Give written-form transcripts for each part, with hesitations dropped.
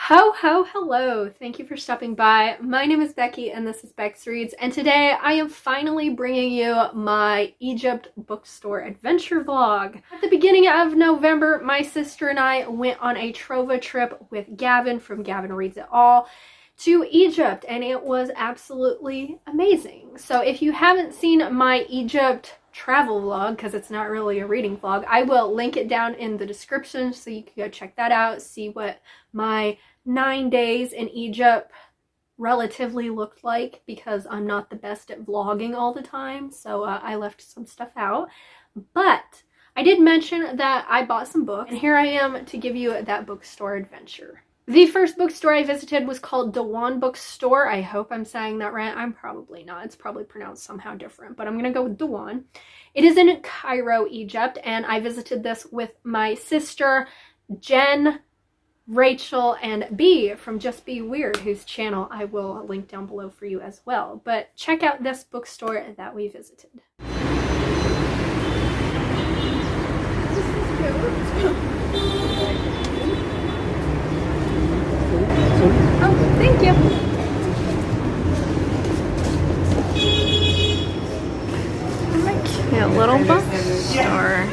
Hello. Thank you for stopping by. My name is Becky and this is Bex Reads, and today I am finally bringing you my Egypt bookstore adventure vlog. At the beginning of November, my sister and I went on a trova trip with Gavin from Gavin Reads It All to Egypt, and it was absolutely amazing. So if you haven't seen my Egypt travel vlog, because it's not really a reading vlog, I will link it down in the description so you can go check that out, see what my 9 days in Egypt relatively looked like, because I'm not the best at vlogging all the time, so I left some stuff out. But I did mention that I bought some books, and here I am to give you that bookstore adventure. The first bookstore I visited was called Diwan Bookstore. I hope I'm saying that right. I'm probably not. It's probably pronounced somehow different, but I'm going to go with Diwan. It is in Cairo, Egypt, and I visited this with my sister, Jen, Rachel, and B from Just Be Weird, whose channel I will link down below for you as well. But check out this bookstore that we visited. Oh, thank you. Cute little bookstore.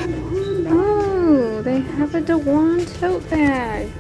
Oh, they have a Diwan tote bag.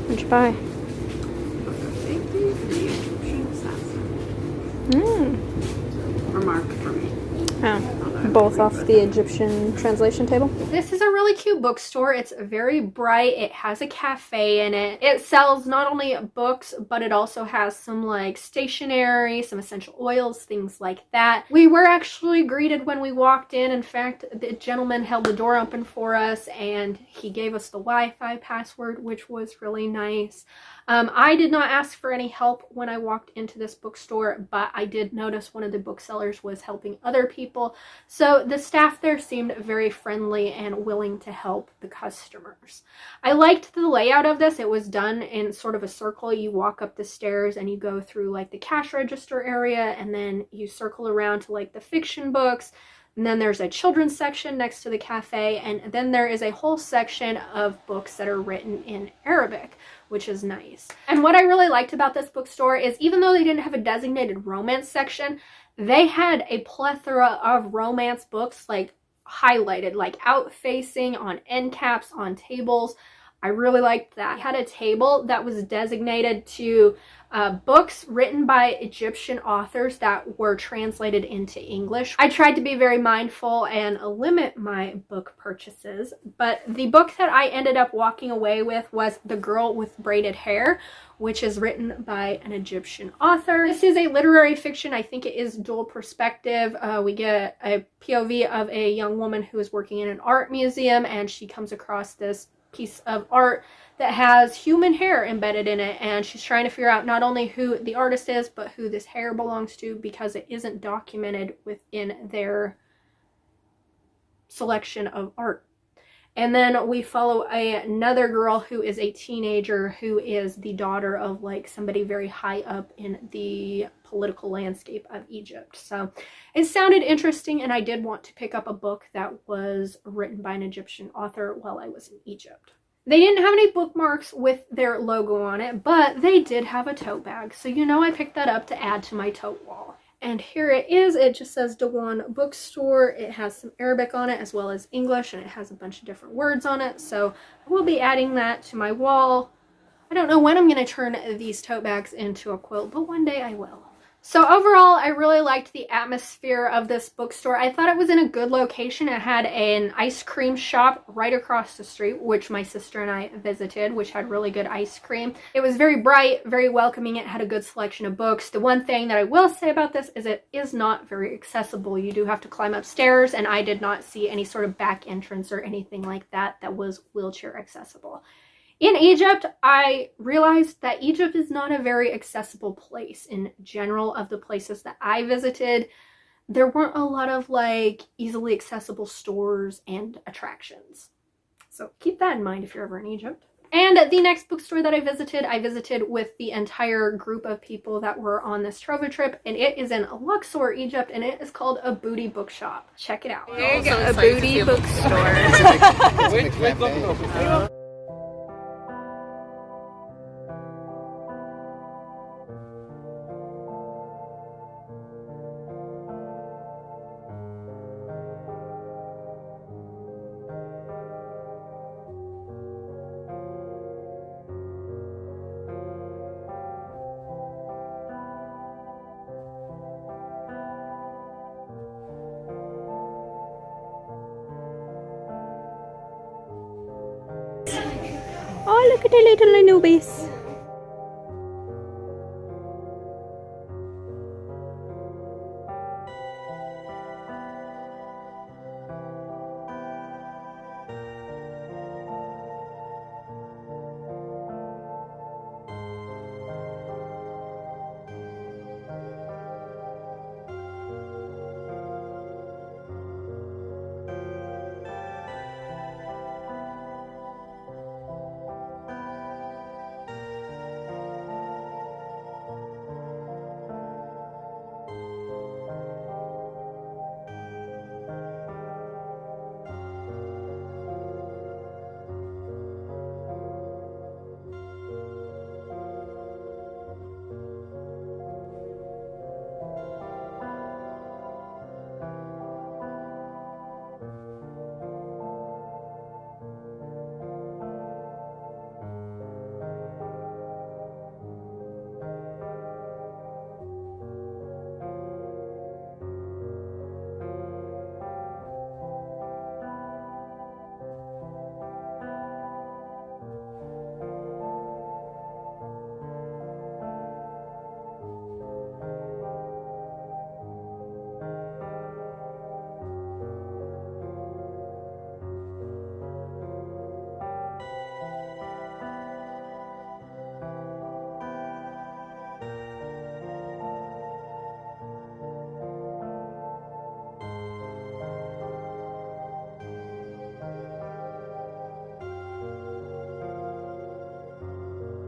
What'd you buy? Remark for me. Oh, both off the Egyptian translation table. This is a really cute bookstore. It's very bright. It has a cafe in it. It sells not only books, but it also has some like stationery, some essential oils, things like that. We were actually greeted when we walked in. In fact, the gentleman held the door open for us and he gave us the Wi-Fi password, which was really nice. I did not ask for any help when I walked into this bookstore, but I did notice one of the booksellers was helping other people. So the staff there seemed very friendly and willing to help the customers. I liked the layout of this. It was done in sort of a circle. You walk up the stairs and you go through like the cash register area, and then you circle around to like the fiction books. And then there's a children's section next to the cafe, and then there is a whole section of books that are written in Arabic, which is nice. And what I really liked about this bookstore is even though they didn't have a designated romance section, they had a plethora of romance books like highlighted, like out facing on end caps on tables. I really liked that. I had a table that was designated to books written by Egyptian authors that were translated into English. I tried to be very mindful and limit my book purchases, but the book that I ended up walking away with was The Girl with Braided Hair, which is written by an Egyptian author. This is a literary fiction. I think it is dual perspective. We get a POV of a young woman who is working in an art museum, and she comes across this piece of art that has human hair embedded in it, and she's trying to figure out not only who the artist is, but who this hair belongs to, because it isn't documented within their selection of art. And then we follow another girl who is a teenager who is the daughter of like somebody very high up in the political landscape of Egypt. So it sounded interesting, and I did want to pick up a book that was written by an Egyptian author while I was in Egypt. They didn't have any bookmarks with their logo on it, but they did have a tote bag. So you know I picked that up to add to my tote wall. And here it is. It just says Diwan Bookstore. It has some Arabic on it as well as English, and it has a bunch of different words on it. So I will be adding that to my wall. I don't know when I'm going to turn these tote bags into a quilt, but one day I will. So overall, I really liked the atmosphere of this bookstore. I thought it was in a good location. It had an ice cream shop right across the street, which my sister and I visited, which had really good ice cream. It was very bright, very welcoming. It had a good selection of books. The one thing that I will say about this is it is not very accessible. You do have to climb upstairs, and I did not see any sort of back entrance or anything like that that was wheelchair accessible. In Egypt, I realized that Egypt is not a very accessible place in general. Of the places that I visited, there weren't a lot of like easily accessible stores and attractions. So keep that in mind if you're ever in Egypt. And the next bookstore that I visited with the entire group of people that were on this trovatrip, and it is in Luxor, Egypt, and it is called Aboudi Bookshop. Check it out. There you go, Aboudi Bookstore. Oh, look at the little Anubis.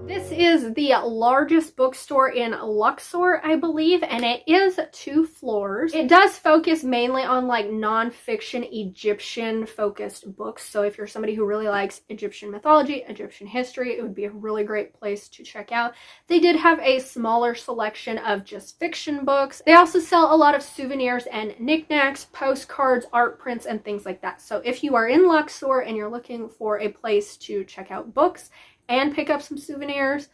This is the largest bookstore in Luxor, I believe, and it is 2 floors. It does focus mainly on like non-fiction Egyptian focused books. So if you're somebody who really likes Egyptian mythology, Egyptian history, it would be a really great place to check out. They did have a smaller selection of just fiction books. They also sell a lot of souvenirs and knickknacks, postcards, art prints, and things like that. So if you are in Luxor and you're looking for a place to check out books and pick up some souvenirs,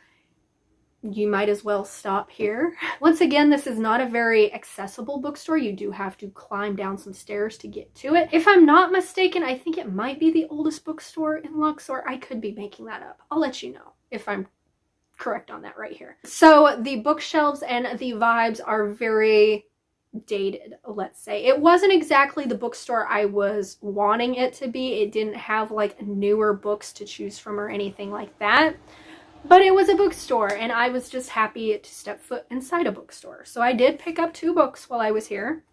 you might as well stop here. Once again, this is not a very accessible bookstore. You do have to climb down some stairs to get to it. If I'm not mistaken, I think it might be the oldest bookstore in Luxor. I could be making that up. I'll let you know if I'm correct on that right here. So the bookshelves and the vibes are very dated, let's say. It wasn't exactly the bookstore I was wanting it to be. It didn't have like newer books to choose from or anything like that, but it was a bookstore and I was just happy to step foot inside a bookstore. So I did pick up 2 books while I was here.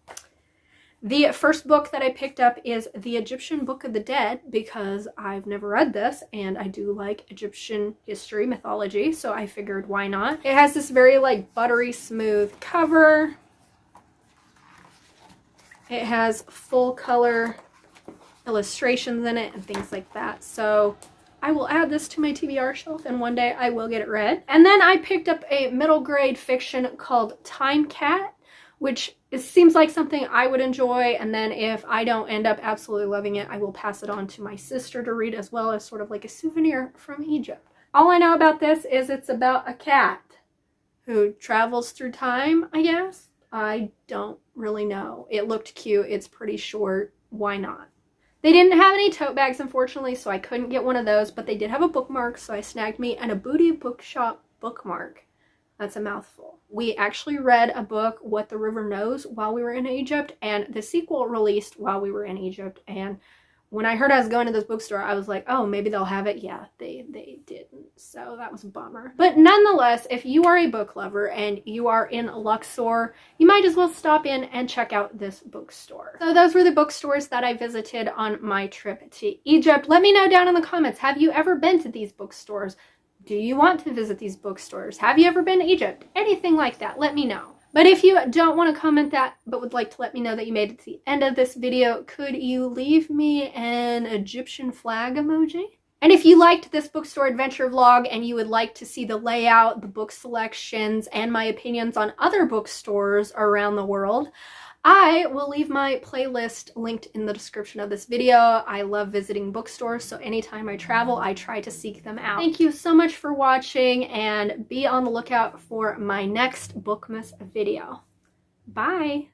The first book that I picked up is The Egyptian Book of the Dead, because I've never read this and I do like Egyptian history, mythology, so I figured why not. It has this very like buttery smooth cover. It has full color illustrations in it and things like that. So I will add this to my TBR shelf and one day I will get it read. And then I picked up a middle grade fiction called Time Cat, which seems like something I would enjoy, and then if I don't end up absolutely loving it, I will pass it on to my sister to read as well, as sort of like a souvenir from Egypt. All I know about this is it's about a cat who travels through time, I guess. I don't really know. It looked cute. It's pretty short. Why not? They didn't have any tote bags, unfortunately, so I couldn't get one of those, but they did have a bookmark, so I snagged me an Aboudi Bookshop bookmark. That's a mouthful. We actually read a book, What the River Knows, while we were in Egypt, and the sequel released while we were in Egypt. And when I heard I was going to this bookstore, I was like, oh, maybe they'll have it. Yeah, they didn't. So that was a bummer. But nonetheless, if you are a book lover and you are in Luxor, you might as well stop in and check out this bookstore. So those were the bookstores that I visited on my trip to Egypt. Let me know down in the comments, have you ever been to these bookstores? Do you want to visit these bookstores? Have you ever been to Egypt? Anything like that, let me know. But if you don't want to comment that, but would like to let me know that you made it to the end of this video, could you leave me an Egyptian flag emoji? And if you liked this bookstore adventure vlog and you would like to see the layout, the book selections, and my opinions on other bookstores around the world, I will leave my playlist linked in the description of this video. I love visiting bookstores, so anytime I travel, I try to seek them out. Thank you so much for watching, and be on the lookout for my next Bookmas video. Bye!